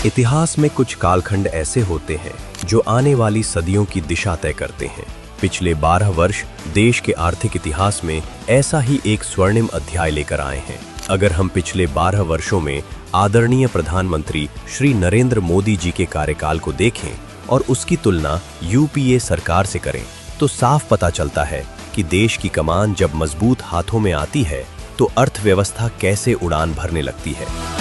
इतिहास में कुछ कालखंड ऐसे होते हैं जो आने वाली सदियों की दिशा तय करते हैं। पिछले 12 वर्ष देश के आर्थिक इतिहास में ऐसा ही एक स्वर्णिम अध्याय लेकर आए हैं। अगर हम पिछले 12 वर्षों में आदरणीय प्रधानमंत्री श्री नरेंद्र मोदी जी के कार्यकाल को देखें और उसकी तुलना यूपीए सरकार से करें तो साफ पता चलता है कि देश की कमान जब मजबूत हाथों में आती है तो अर्थव्यवस्था कैसे उड़ान भरने लगती है।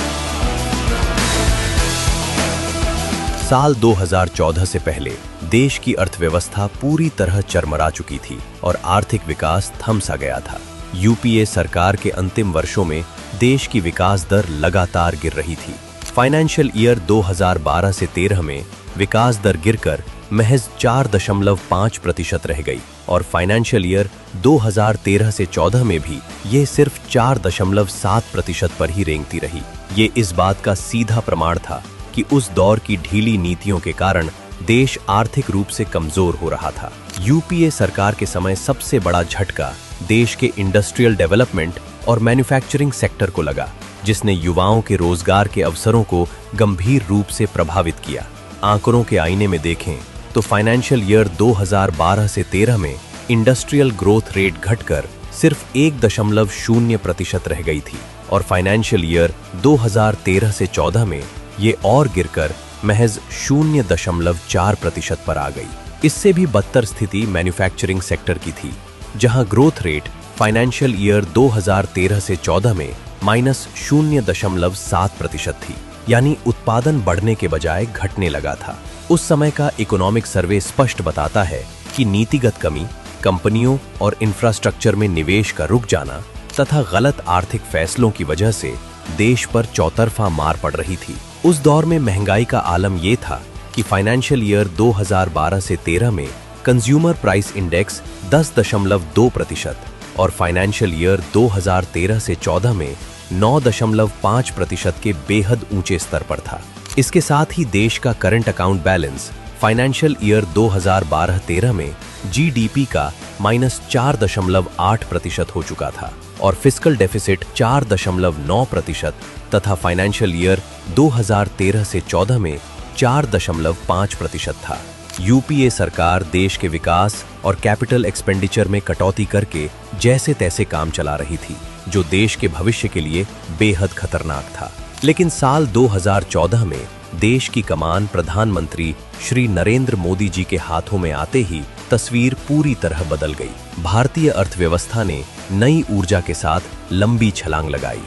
साल 2014 से पहले देश की अर्थव्यवस्था पूरी तरह चरमरा चुकी थी और आर्थिक विकास थम सा गया था। यूपीए सरकार के अंतिम वर्षों में देश की विकास दर लगातार गिर रही थी। फाइनेंशियल ईयर 2012 से 13 में विकास दर गिरकर महज 4.5% रह गई और फाइनेंशियल ईयर 2013 से 14 में भी ये सिर्फ 4.7% पर ही रेंगती रही। ये इस बात का सीधा प्रमाण था कि उस दौर की ढीली नीतियों के कारण देश आर्थिक रूप से कमजोर हो रहा था। यूपीए सरकार के समय सबसे बड़ा झटका देश के इंडस्ट्रियल डेवलपमेंट और मैन्युफैक्चरिंग सेक्टर को लगा, जिसने युवाओं के रोजगार के अवसरों को गंभीर रूप से प्रभावित किया। आंकड़ों के आईने में देखें तो फाइनेंशियल ईयर 2012 से 13 में इंडस्ट्रियल ग्रोथ रेट घटकर सिर्फ 1.0% रह गई थी और फाइनेंशियल ईयर 2013 से 14 में ये और गिरकर महज 0.4% पर आ गई। इससे भी बदतर स्थिति मैन्युफैक्चरिंग सेक्टर की थी, जहां ग्रोथ रेट फाइनेंशियल ईयर 2013 से 14 में -0.7% थी, यानी उत्पादन बढ़ने के बजाय घटने लगा था। उस समय का इकोनॉमिक सर्वे स्पष्ट बताता है कि नीतिगत कमी, कंपनियों और इंफ्रास्ट्रक्चर में निवेश का रुक जाना तथा गलत आर्थिक फैसलों की वजह से देश पर चौतरफा मार पड़ रही थी। उस दौर में महंगाई का आलम यह था कि फाइनेंशियल ईयर 2012 से 13 में कंज्यूमर प्राइस इंडेक्स 10.2% और फाइनेंशियल ईयर 2013 से 14 में 9.5% के बेहद ऊंचे स्तर पर था। इसके साथ ही देश का current account balance financial year 2012-13 में जीडीपी का -4.8% हो चुका था और फिस्कल डेफिसिट 4.9% तथा फाइनेंशियल ईयर 2013 से 14 में 4.5% था। यूपीए सरकार देश के विकास और कैपिटल एक्सपेंडिचर में कटौती करके जैसे तैसे काम चला रही थी, जो देश के भविष्य के लिए बेहद खतरनाक था। लेकिन साल 2014 में देश की कमान प्रधानमंत्री श्री नरेंद्र मोदी जी के हाथों में आते ही तस्वीर पूरी तरह बदल गई। भारतीय अर्थव्यवस्था ने नई ऊर्जा के साथ लंबी छलांग लगाई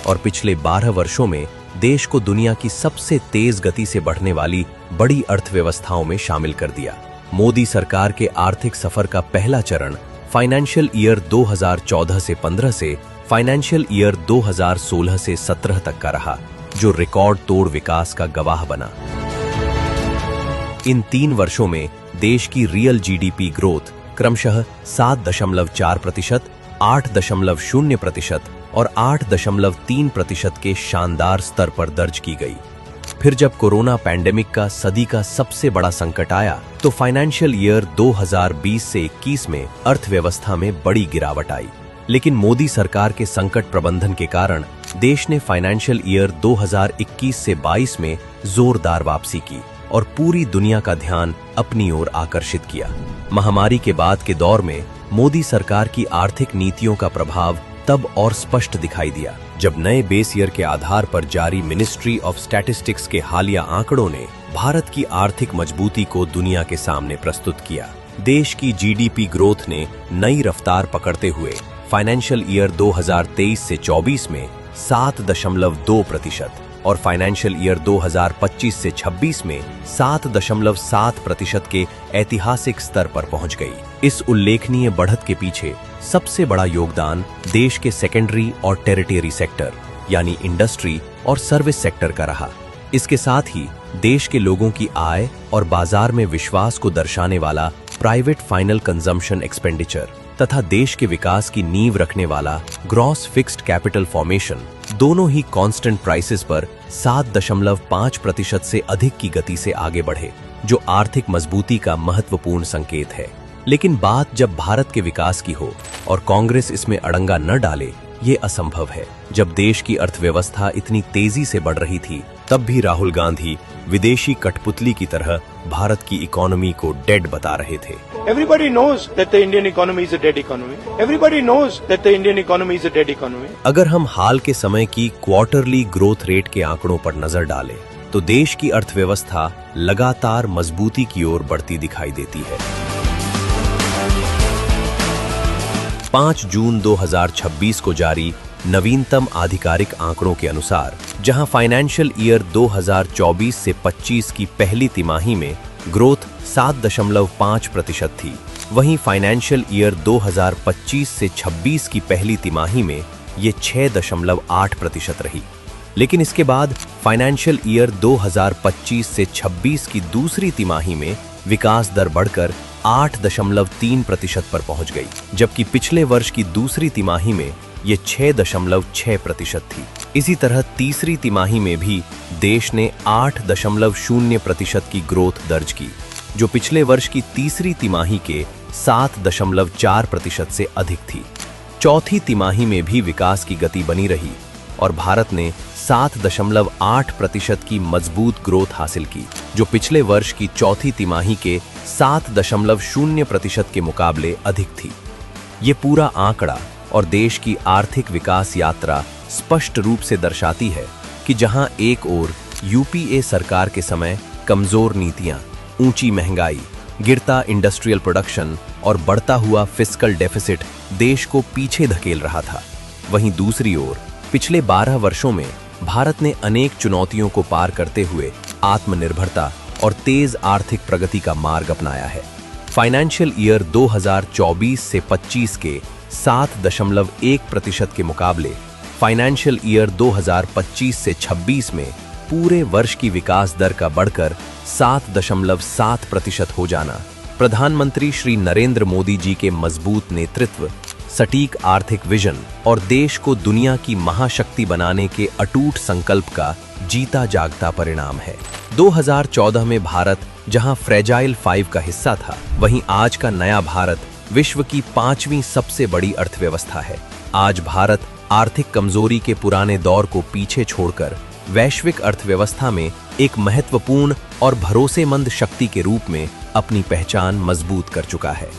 और पिछले 12 वर्षों में देश को दुनिया की सबसे तेज गति से बढ़ने वाली बड़ी अर्थव्यवस्थाओं में शामिल कर दिया। मोदी सरकार के आर्थिक सफर का पहला चरण फाइनेंशियल ईयर 2014 से 15 से फाइनेंशियल ईयर 2016 से 17 तक का रहा, जो रिकॉर्ड तोड़ विकास का गवाह बना। इन 3 वर्षों में देश की रियल जीडीपी ग्रोथ क्रमशः 7.4%, 8.0% और 8.3% के शानदार स्तर पर दर्ज की गई। फिर जब कोरोना पैंडेमिक का सदी का सबसे बड़ा संकट आया तो फाइनेंशियल ईयर 2020 से 21 में अर्थव्यवस्था में बड़ी गिरावट आई। लेकिन मोदी सरकार के संकट प्रबंधन के कारण देश ने फाइनेंशियल ईयर 2021 से 22 में जोरदार वापसी की और पूरी दुनिया का ध्यान अपनी ओर आकर्षित किया। महामारी के बाद के दौर में मोदी सरकार की आर्थिक नीतियों का प्रभाव तब और स्पष्ट दिखाई दिया, जब नए बेस ईयर के आधार पर जारी मिनिस्ट्री ऑफ स्टैटिस्टिक्स के हालिया आंकड़ों ने भारत की आर्थिक मजबूती को दुनिया के सामने प्रस्तुत किया। देश की जीडीपी ग्रोथ ने नई रफ्तार पकड़ते हुए फाइनेंशियल ईयर 2023 से 24 में 7.2% और फाइनेंशियल ईयर 2025 से 26 में 7.7% के ऐतिहासिक स्तर पर पहुंच गई। इस उल्लेखनीय बढ़त के पीछे सबसे बड़ा योगदान देश के सेकेंडरी और टेरिटरी सेक्टर यानी इंडस्ट्री और सर्विस सेक्टर का रहा। इसके साथ ही देश के लोगों की आय और बाजार में विश्वास को दर्शाने वाला प्राइवेट फाइनल कंजम्पशन एक्सपेंडिचर तथा देश के विकास की नींव रखने वाला ग्रॉस फिक्स्ड कैपिटल फॉर्मेशन दोनों ही कांस्टेंट प्राइसेस पर 7.5% से अधिक की गति से आगे बढ़े, जो आर्थिक मजबूती का महत्वपूर्ण संकेत है। लेकिन बात जब भारत के विकास की हो और कांग्रेस इसमें अड़ंगा न डाले ये असंभव है। जब देश की अर्थव्यवस्था इतनी तेजी से बढ़ रही थी, तब भी राहुल गांधी विदेशी कठपुतली की तरह भारत की इकोनॉमी को डेड बता रहे थे। Everybody knows that the Indian economy is a dead economy. Everybody knows that the Indian economy is a dead economy. अगर हम हाल के समय की क्वार्टरली ग्रोथ रेट के आंकड़ों पर नजर डालें, तो देश की अर्थव्यवस्था लगातार मजबूती की ओर बढ़ती दिखाई देती है। 5 जून 2026 को जारी नवीनतम आधिकारिक आंकड़ों के अनुसार, जहां फाइनेंशियल ईयर 2024 से 25 की पहली तिमाही में ग्रोथ 7.5% थी, वहीं फाइनेंशियल ईयर 2025 से 26 की पहली तिमाही में ये 6.8% रही। लेकिन इसके बाद फाइनेंशियल ईयर 2025 से 26 की दूसरी तिमाही में विकास दर बढ़कर 8.3% पर पहुंच गई, जबकि पिछले वर्ष की दूसरी तिमाही में ये 6.6% थी। इसी तरह तीसरी तिमाही में भी देश ने 8.0% की ग्रोथ दर्ज की, जो पिछले वर्ष की तीसरी तिमाही के 7.4% से अधिक थी। चौथी तिमाही में भी विकास की गति बनी रही और भारत ने 7.8% की मजबूत ग्रोथ हासिल की, जो पिछले वर्ष की चौथी तिमाही के 7.0% के मुकाबले अधिक थी। ये पूरा आंकड़ा और देश की आर्थिक विकास यात्रा स्पष्ट रूप से दर्शाती है कि जहां एक ओर यूपीए सरकार के समय कमजोर नीतियां, ऊंची महंगाई, गिरता इंडस्ट्रियल प्रोडक्शन और बढ़ता हुआ फिस्कल डेफिसिट देश को पीछे धकेल रहा था, वहीं दूसरी ओर पिछले 12 वर्षों में भारत ने अनेक चुनौतियों को पार करते हुए आत्मनिर्भरता और तेज आर्थिक प्रगति का मार्ग अपनाया है। फाइनेंशियल ईयर 2024 से 25 के 7.1% के मुकाबले फाइनेंशियल ईयर 2025 से 26 में पूरे वर्ष की विकास दर का बढ़कर 7.7% हो जाना प्रधानमंत्री श्री नरेंद्र मोदी जी के मजबूत नेतृत्व, सटीक आर्थिक विजन और देश को दुनिया की महाशक्ति बनाने के अटूट संकल्प का जीता जागता परिणाम है। 2014 में भारत जहां फ्रेजाइल 5 का हिस्सा था, वहीं आज का नया भारत विश्व की 5वीं सबसे बड़ी अर्थव्यवस्था है। आज भारत आर्थिक कमजोरी के पुराने दौर को पीछे छोड़कर वैश्विक अर्थव्यवस्था में एक महत्वपूर्ण और भरोसेमंद शक्ति के रूप में अपनी पहचान मजबूत कर चुका है।